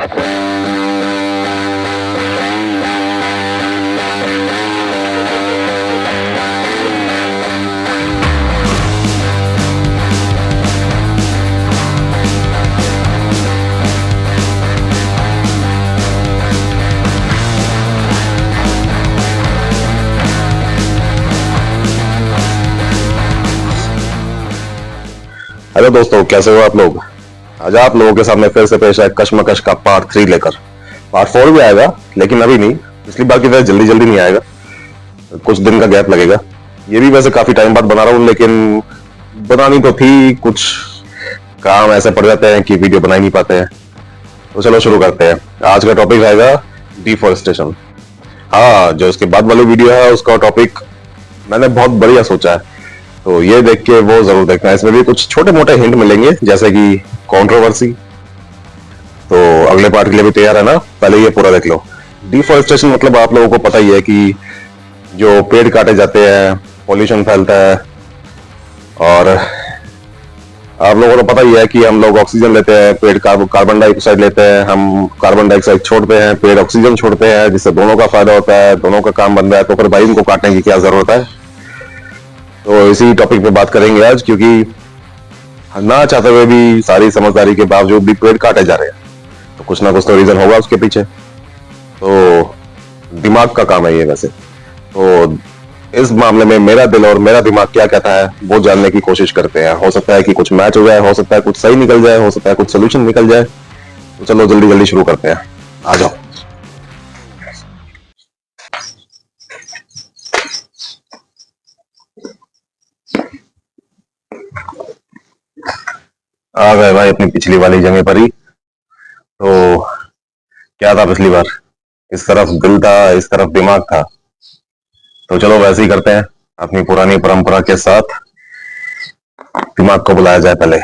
Hello दोस्तों, कैसे हो आप लोग। आज आप लोगों के सामने फिर से पेश है कश्मकश का पार्ट 3 लेकर। पार्ट 4 भी आएगा, लेकिन अभी नहीं। पिछली बार की तरह जल्दी जल्दी नहीं आएगा, कुछ दिन का गैप लगेगा। ये भी वैसे काफी टाइम बाद बना रहा हूँ, लेकिन बनानी तो थी, कुछ काम ऐसे पड़ जाते हैं कि वीडियो बना ही नहीं पाते हैं। तो चलो शुरू करते हैं। आज का टॉपिक रहेगा डिफॉरेस्टेशन। हाँ, जो इसके बाद वाली वीडियो है उसका टॉपिक मैंने बहुत बढ़िया सोचा है, तो ये देख के वो जरूर देखना। इसमें भी कुछ छोटे मोटे हिंट मिलेंगे, जैसे कि कंट्रोवर्सी। तो अगले पार्ट के लिए भी तैयार है ना? पहले ये पूरा देख लो। डिफॉरेस्टेशन मतलब आप लोगों को पता ही है कि जो पेड़ काटे जाते हैं, पॉल्यूशन फैलता है। और आप लोगों को पता ही है कि हम लोग ऑक्सीजन लेते हैं, पेड़ कार्बन डाइऑक्साइड लेते हैं। हम कार्बन डाइऑक्साइड छोड़ते हैं, पेड़ ऑक्सीजन छोड़ते हैं, जिससे दोनों का फायदा होता है, दोनों का काम बन रहा है। तो फिर भाई इनको काटने की क्या जरूरत है? तो इसी टॉपिक पे बात करेंगे आज, क्योंकि ना चाहते हुए भी, सारी समझदारी के बावजूद भी पेड़ काटे जा रहे हैं। तो कुछ ना कुछ तो रीजन होगा उसके पीछे। तो दिमाग का काम है ये वैसे। तो इस मामले में मेरा दिल और मेरा दिमाग क्या कहता है वो जानने की कोशिश करते हैं। हो सकता है कि कुछ मैच हो जाए, हो सकता है कुछ सही निकल जाए, हो सकता है कुछ सोल्यूशन निकल जाए। तो चलो जल्दी जल्दी शुरू करते हैं, आ जाओ। आ गए भाई अपनी पिछली वाली जगह पर ही। तो क्या था पिछली बार? इस तरफ दिल था, इस तरफ दिमाग था। तो चलो वैसे ही करते हैं, अपनी पुरानी परंपरा के साथ। दिमाग को बुलाया जाए पहले।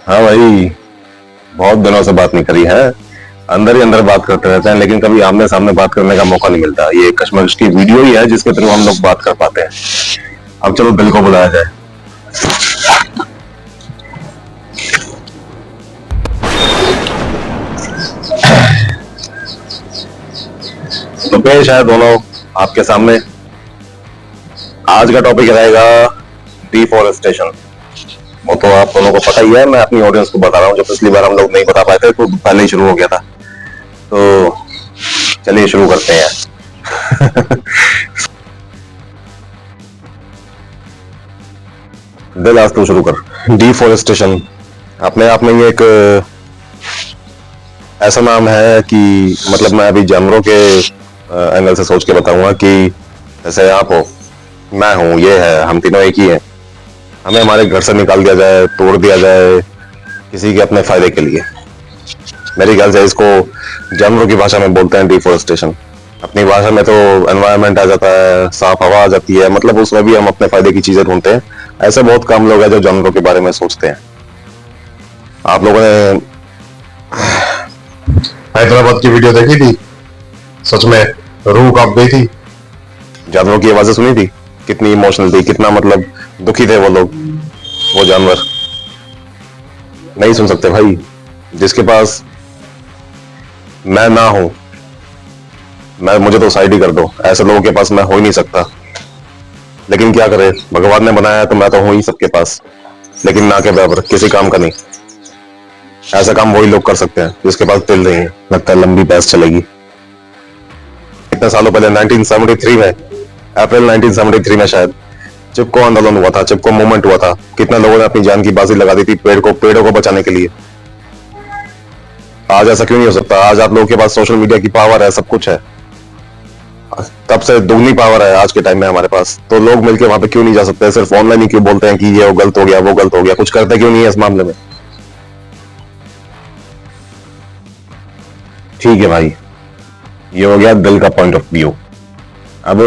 हाँ भाई, बहुत दिनों से बात नहीं करी है। अंदर ही अंदर बात करते रहते हैं, लेकिन कभी आमने सामने बात करने का मौका नहीं मिलता। ये कश्मकश की वीडियो ही है जिसके थ्रू हम लोग बात कर पाते हैं। अब चलो दिल को बुलाया जाए। तो पेश है दोनों आपके सामने। आज का टॉपिक रहेगा डिफॉरेस्टेशन। वो तो आप दोनों को पता ही है, मैं अपनी ऑडियंस को बता रहा हूँ। जो पिछली बार हम लोग नहीं बता पाए थे तो पहले ही शुरू हो गया था। तो चलिए शुरू करते हैं। दिल, आज तू शुरू कर। डिफॉरेस्टेशन अपने आप में ये एक ऐसा नाम है कि मतलब मैं अभी जानवरों के एंगल से सोच के बताऊंगा कि जैसे आप हो, मैं हूं, ये है, हम तीनों एक ही हैं। हमें हमारे घर से निकाल दिया जाए, तोड़ दिया जाए किसी के अपने फायदे के लिए। मेरे ख्याल से इसको जानवरों की भाषा में बोलते हैं डिफॉरेस्टेशन। अपनी भाषा में तो एनवायरनमेंट आ जाता है, साफ हवा आ जाती है, मतलब उसमें भी हम अपने फायदे की चीजें ढूंढते हैं। ऐसे बहुत कम लोग हैं जो जानवरों के बारे में सोचते हैं। आप लोगों ने हैदराबाद की वीडियो देखी थी? सच में रूह कांप गई थी। जानवरों की आवाजें सुनी थी, कितनी इमोशनल थी, कितना मतलब दुखी थे वो लोग, वो जानवर। नहीं सुन सकते भाई। जिसके पास मैं ना हूं, मुझे तो साइड ही कर दो। ऐसे लोगों के पास मैं हो ही नहीं सकता। लेकिन क्या करे, भगवान ने बनाया तो मैं तो हूं ही सबके पास, लेकिन ना के बराबर, किसी काम का नहीं। ऐसा काम वही लोग कर सकते हैं जिसके पास दिल नहीं है। लगता है लंबी बहस चलेगी। इतने सालों पहले 1973 में, अप्रैल 1973 में शायद चिपको आंदोलन हुआ था, चिपको मूवमेंट हुआ था। कितने लोगों ने अपनी जान की बाजी लगा दी थी पेड़ों को बचाने के लिए। आज ऐसा क्यों नहीं हो सकता? आज आप लोगों के पास सोशल मीडिया की पावर है, सब कुछ है। तब से दुगनी पावर है आज के टाइम में हमारे पास। तो लोग मिलकर वहां पे क्यों नहीं जा सकते? सिर्फ ऑनलाइन ही क्यों बोलते हैं कि ये वो गलत हो गया, वो गलत हो गया? कुछ करते क्यों नहीं है इस मामले में? ठीक है भाई, ये हो गया दिल का पॉइंट ऑफ व्यू। अब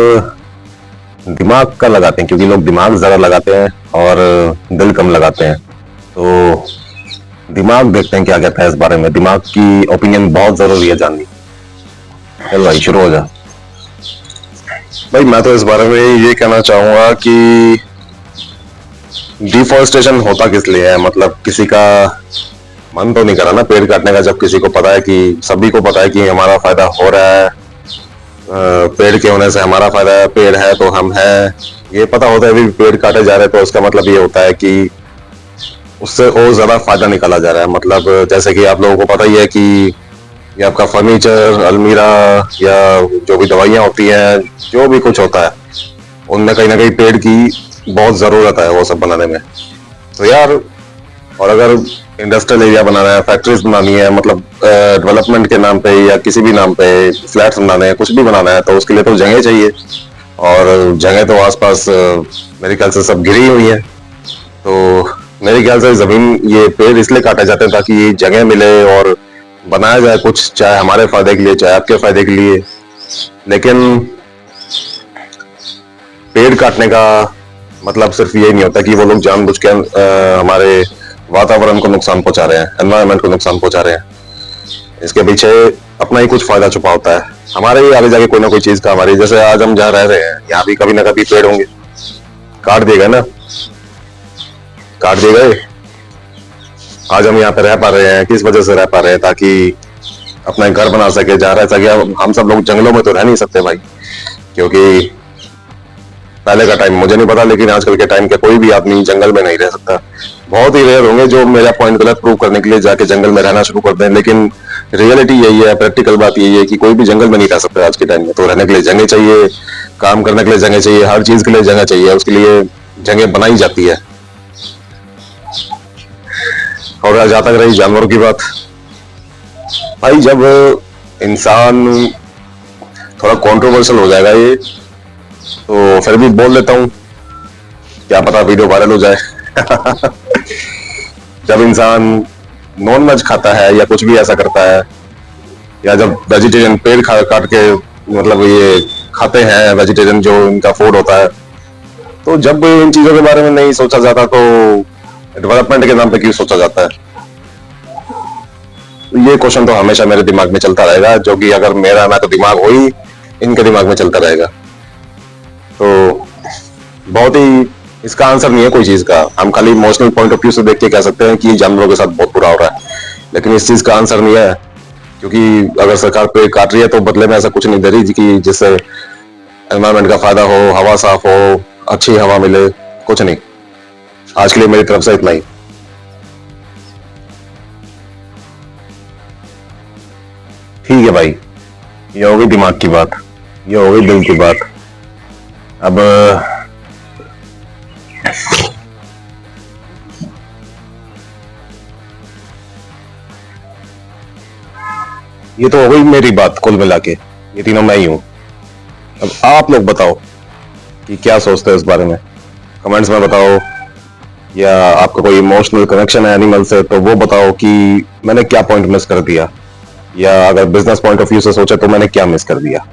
दिमाग का लगाते हैं, क्योंकि लोग दिमाग ज्यादा लगाते हैं और दिल कम लगाते हैं। तो दिमाग देखते हैं क्या कहता है इस बारे में। दिमाग की ओपिनियन बहुत जरूरी है जाननी। चल भाई शुरू हो जा। भाई मैं तो इस बारे में ये कहना चाहूंगा कि डिफॉरेस्टेशन होता किस लिए है, मतलब किसी का मन तो नहीं करा ना पेड़ काटने का, जब किसी को पता है कि सभी को पता है कि हमारा फायदा हो रहा है, पेड़ के होने से हमारा फायदा है, पेड़ है तो हम हैं, ये पता होता है भी पेड़ काटे जा रहे हैं, तो उसका मतलब ये होता है कि उससे और ज्यादा फायदा निकाला जा रहा है। मतलब जैसे कि आप लोगों को पता ही है कि ये आपका फर्नीचर, अलमीरा या जो भी दवाइयाँ होती हैं, जो भी कुछ होता है, उनमें कहीं ना कहीं पेड़ की बहुत जरूरत है वो सब बनाने में। तो यार, और अगर इंडस्ट्रियल एरिया बनाना है, फैक्ट्रीज बनानी है, मतलब डेवलपमेंट के नाम पे या किसी भी नाम पे फ्लैट्स बनाने हैं, कुछ भी बनाना है, तो उसके लिए तो जगह चाहिए। और जगह तो आसपास मेरे ख्याल से सब घिरी हुई है। तो मेरे ख्याल से जमीन, ये पेड़ इसलिए काटे जाते हैं ताकि ये जगह मिले और बनाया जाए कुछ, चाहे हमारे फायदे के लिए चाहे आपके फायदे के लिए। लेकिन पेड़ काटने का मतलब सिर्फ ये नहीं होता कि वो लोग जानबूझ के हमारे वातावरण को नुकसान पहुंचा रहे हैं, एनवायरनमेंट को नुकसान पहुंचा रहे हैं। इसके पीछे अपना ही कुछ फायदा छुपा होता है, हमारे ही आगे जाके कोई ना कोई चीज का हमारी, जैसे आज हम जहाँ रह रहे हैं यहाँ भी कभी ना कभी पेड़ होंगे, काट दिए गए ना, काट दिए गए। आज हम यहाँ पे रह पा रहे हैं किस वजह से रह पा रहे हैं, ताकि अपना घर बना सके, जहाँ रह सके। हम सब लोग जंगलों में तो रह नहीं सकते भाई, क्योंकि पहले का टाइम मुझे नहीं पता, लेकिन आजकल के टाइम के कोई भी आदमी जंगल में नहीं रह सकता। बहुत ही रेयर होंगे जो मेरा पॉइंट गलत प्रूव करने के लिए जाके जंगल में रहना शुरू कर दें, लेकिन रियलिटी यही है, प्रैक्टिकल बात यही है कि कोई भी जंगल में नहीं रह सकता आज के टाइम में। तो रहने के लिए जगह चाहिए, काम करने के लिए जगह चाहिए, हर चीज के लिए जगह चाहिए, उसके लिए जगह बनाई जाती है। और जहां तक रही जानवरों की बात, भाई जब इंसान, थोड़ा कंट्रोवर्शियल हो जाएगा ये, तो फिर भी बोल लेता हूँ, क्या पता वीडियो वायरल हो जाए। जब इंसान नॉन वेज खाता है या कुछ भी ऐसा करता है, या जब वेजिटेरियन पेड़ काट के, मतलब ये खाते हैं वेजिटेरियन जो इनका फूड होता है, तो जब इन चीजों के बारे में नहीं सोचा जाता तो डेवलपमेंट के नाम पे क्यों सोचा जाता है? ये क्वेश्चन तो हमेशा मेरे दिमाग में चलता रहेगा, जो कि अगर मेरा ना तो दिमाग हो ही, इनके दिमाग में चलता रहेगा। तो बहुत ही, इसका आंसर नहीं है कोई चीज का, हम खाली इमोशनल पॉइंट ऑफ व्यू से देख के कह सकते हैं कि जानवरों के साथ बहुत बुरा हो रहा है, लेकिन इस चीज का आंसर नहीं है। क्योंकि अगर सरकार पेड़ काट रही है तो बदले में ऐसा कुछ नहीं दे रही कि जिससे एनवायरमेंट का फायदा हो, हवा साफ हो, अच्छी हवा मिले, कुछ नहीं। आज के लिए मेरी तरफ से इतना ही। ठीक है भाई, ये हो गई दिमाग की बात, ये हो गई दिल की बात। अब ये तो हो गई मेरी बात, कुल मिला के ये तीनों मैं ही हूं। अब आप लोग बताओ कि क्या सोचते हो इस बारे में, कमेंट्स में बताओ, या आपका कोई इमोशनल कनेक्शन है एनिमल से तो वो बताओ कि मैंने क्या पॉइंट मिस कर दिया, या अगर बिजनेस पॉइंट ऑफ व्यू से सोचा तो मैंने क्या मिस कर दिया,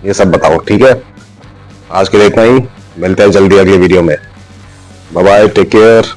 ये सब बताओ। ठीक है, आज के लिए इतना ही, मिलते हैं जल्दी अगली वीडियो में। Bye bye, take care.